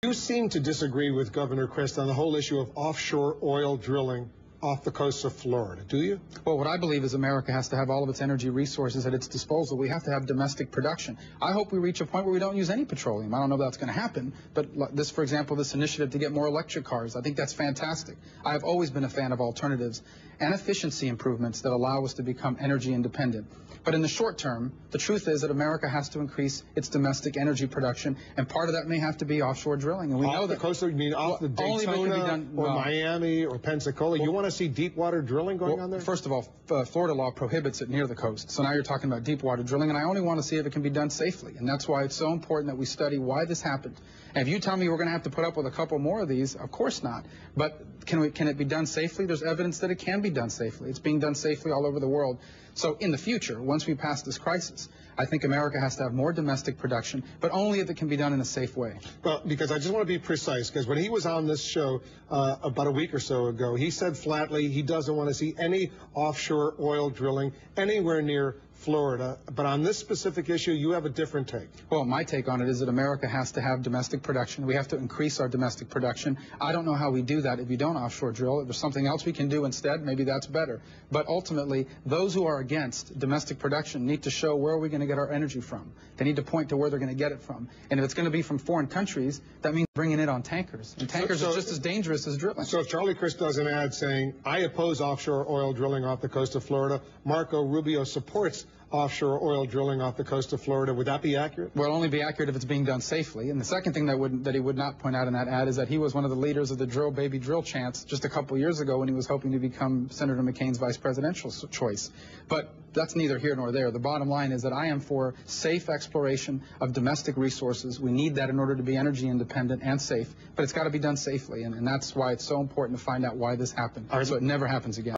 You seem to disagree with Governor Crist on the whole issue of offshore oil drilling off the coast of Florida, do you? Well, what I believe is America has to have all of its energy resources at its disposal. We have to have domestic production. I hope we reach a point where we don't use any petroleum. I don't know if that's going to happen, but this, for example, this initiative to get more electric cars, I think that's fantastic. I have always been a fan of alternatives and efficiency improvements that allow us to become energy independent. But in the short term, the truth is that America has to increase its domestic energy production, and part of that may have to be offshore drilling. And we know that off the coast, you mean off the Daytona or Miami or Pensacola? You want to see Deepwater drilling going on there? First of all, Florida law prohibits it near the coast. So now you're talking about Deepwater drilling, and I only want to see if it can be done safely. And that's why it's so important that we study why this happened. And if you tell me we're going to have to put up with a couple more of these, of course not. But can it be done safely? There's evidence that it can be done safely. It's being done safely all over the world. So in the future, once we pass this crisis, I think America has to have more domestic production, but only if it can be done in a safe way. Well, because I just want to be precise, because when he was on this show about a week or so ago, he said flatly he doesn't want to see any offshore oil drilling anywhere near Florida. But on this specific issue, you have a different take. Well, my take on it is that America has to have domestic production. We have to increase our domestic production. I don't know how we do that if you don't offshore drill. If there's something else we can do instead, maybe that's better. But ultimately, those who are against domestic production need to show where are we going to get our energy from. They need to point to where they're going to get it from. And if it's going to be from foreign countries, that means bringing it on tankers. And tankers are just as dangerous as drilling. So if Charlie Crist does an ad saying, I oppose offshore oil drilling off the coast of Florida, Marco Rubio supports offshore oil drilling off the coast of Florida, would that be accurate? Well, it'll only be accurate if it's being done safely. And the second thing that he would not point out in that ad is that he was one of the leaders of the drill baby drill chants just a couple years ago when he was hoping to become Senator McCain's vice presidential choice. But that's neither here nor there. The bottom line is that I am for safe exploration of domestic resources. We need that in order to be energy independent and safe, but it's got to be done safely. And that's why it's so important to find out why this happened, so it never happens again.